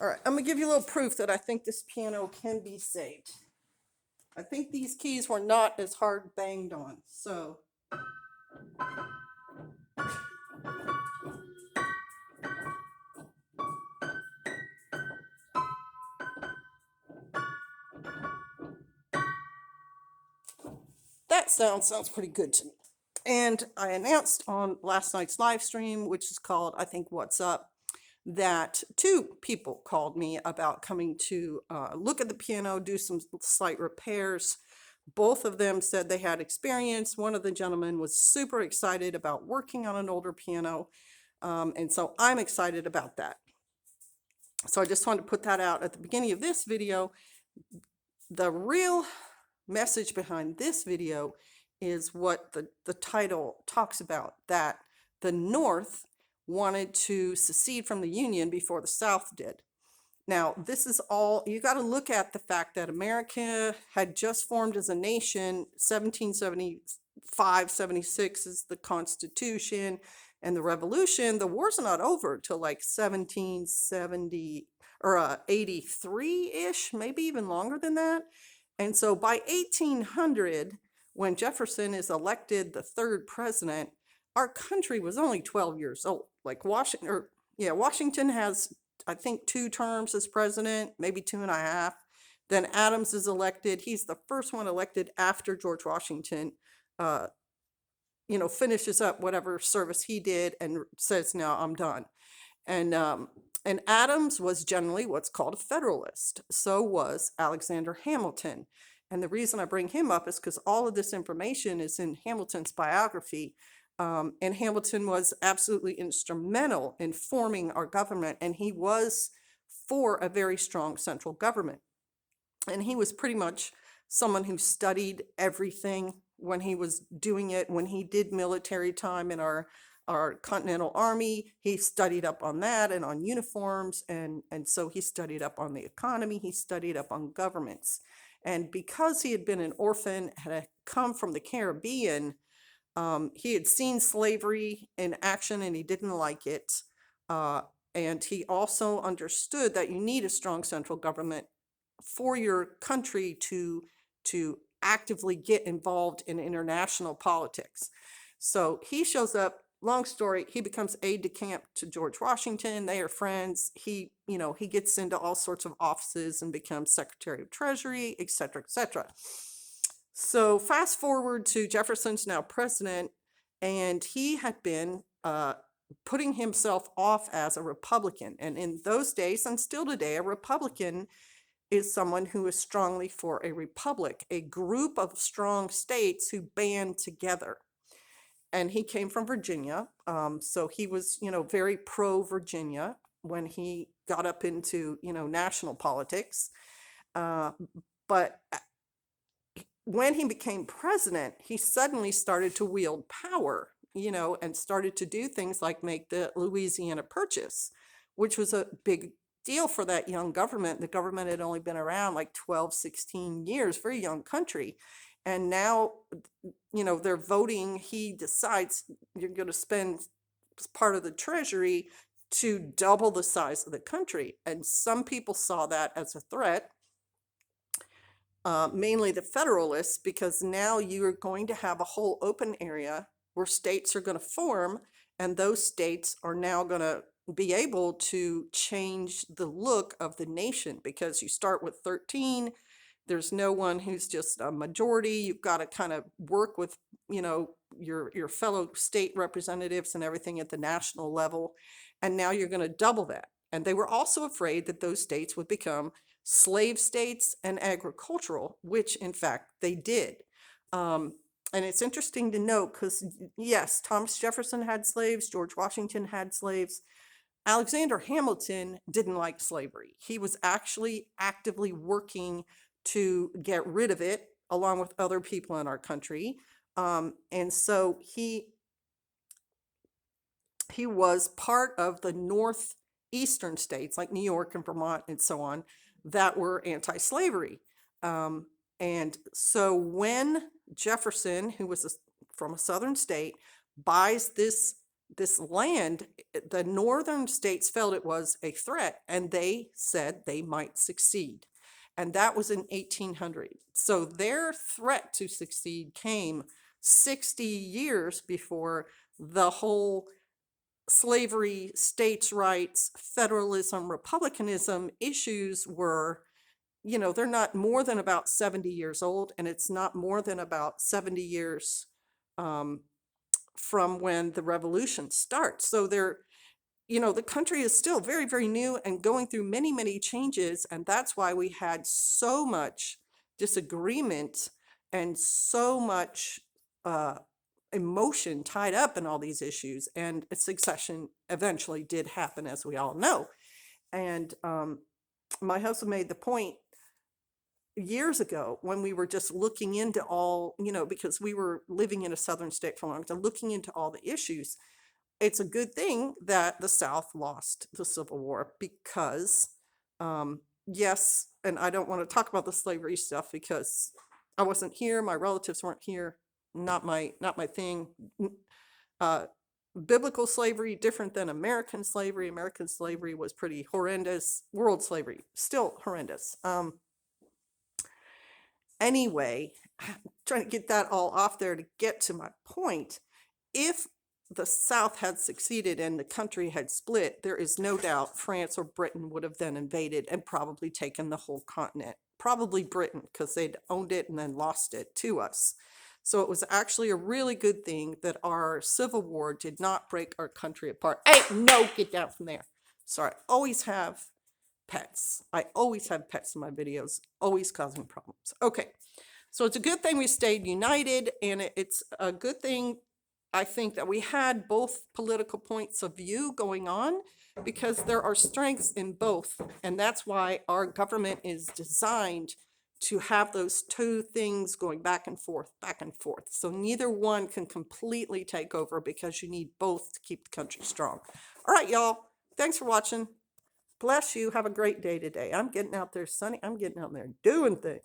All right, I'm gonna give you a little proof that I think this piano can be saved. I think these keys were not as hard banged on, so. That sounds pretty good to me. And I announced on last night's live stream, which is called, I think, What's Up, that two people called me about coming to look at the piano, do some slight repairs. Both of them said they had experience. One of the gentlemen was super excited about working on an older piano. And so I'm excited about that. So I just wanted to put that out at the beginning of this video. The real message behind this video is what the title talks about, that the North wanted to secede from the Union before the South did. Now, this is all, you got to look at the fact that America had just formed as a nation. 1775, 76 is the Constitution and the Revolution. The war's not over till like 1770 or 83-ish, maybe even longer than that. And so by 1800, when Jefferson is elected the third president, our country was only 12 years old. Like Washington has, I think, 2 terms as president, maybe 2.5. Then Adams is elected. He's the first one elected after George Washington, finishes up whatever service he did and says, "Now I'm done." And Adams was generally what's called a Federalist. So was Alexander Hamilton. And the reason I bring him up is because all of this information is in Hamilton's biography. And Hamilton was absolutely instrumental in forming our government. And he was for a very strong central government. And he was pretty much someone who studied everything when he was doing it. When he did military time in our Continental Army, he studied up on that and on uniforms. And so he studied up on the economy. He studied up on governments. And because he had been an orphan, had come from the Caribbean, he had seen slavery in action and he didn't like it. And he also understood that you need a strong central government for your country to actively get involved in international politics. So he shows up. Long story, he becomes aide-de-camp to George Washington. They are friends. He gets into all sorts of offices and becomes Secretary of Treasury, et cetera, et cetera. So fast forward to Jefferson's now president, and he had been putting himself off as a Republican. And in those days, and still today, a Republican is someone who is strongly for a republic, a group of strong states who band together. And he came from Virginia, so he was, very pro-Virginia when he got up into, national politics. But when he became president, he suddenly started to wield power, and started to do things like make the Louisiana Purchase, which was a big deal for that young government. The government had only been around like 12, 16 years, very young country. And now, they're voting. He decides you're going to spend part of the treasury to double the size of the country. And some people saw that as a threat, mainly the Federalists, because now you're going to have a whole open area where states are going to form, and those states are now going to be able to change the look of the nation, because you start with 13. There's no one who's just a majority. You've got to kind of work with, your fellow state representatives and everything at the national level. And now you're going to double that. And they were also afraid that those states would become slave states and agricultural, which in fact they did. And it's interesting to note because, yes, Thomas Jefferson had slaves, George Washington had slaves. Alexander Hamilton didn't like slavery. He was actually actively working to get rid of it, along with other people in our country. And so he was part of the northeastern states, like New York and Vermont and so on, that were anti-slavery. And so when Jefferson, who was from a southern state, buys this this land, the northern states felt it was a threat, and they said they might secede. And that was in 1800. So their threat to secede came 60 years before the whole slavery, states' rights, federalism, republicanism issues were, they're not more than about 70 years old, and it's not more than about 70 years from when the revolution starts. So the country is still very, very new and going through many, many changes. And that's why we had so much disagreement and so much emotion tied up in all these issues. And succession eventually did happen, as we all know. And my husband made the point years ago when we were just looking into all, because we were living in a southern state for a long time, looking into all the issues. It's a good thing that the South lost the Civil War because, yes, and I don't want to talk about the slavery stuff because I wasn't here, my relatives weren't here, not my thing. Biblical slavery, different than American slavery. American slavery was pretty horrendous. World slavery, still horrendous. Anyway, trying to get that all off there to get to my point. If the South had succeeded and the country had split, there is no doubt France or Britain would have then invaded and probably taken the whole continent. Probably Britain, because they'd owned it and then lost it to us. So it was actually a really good thing that our Civil War did not break our country apart. Hey, no, get down from there. Sorry, always have pets. I always have pets in my videos, always causing problems. Okay, so it's a good thing we stayed united, and it's a good thing, I think, that we had both political points of view going on, because there are strengths in both, and that's why our government is designed to have those two things going back and forth, so neither one can completely take over, because you need both to keep the country strong. All right, y'all, thanks for watching. Bless you. Have a great day today. I'm getting out there, Sunny. I'm getting out there doing things.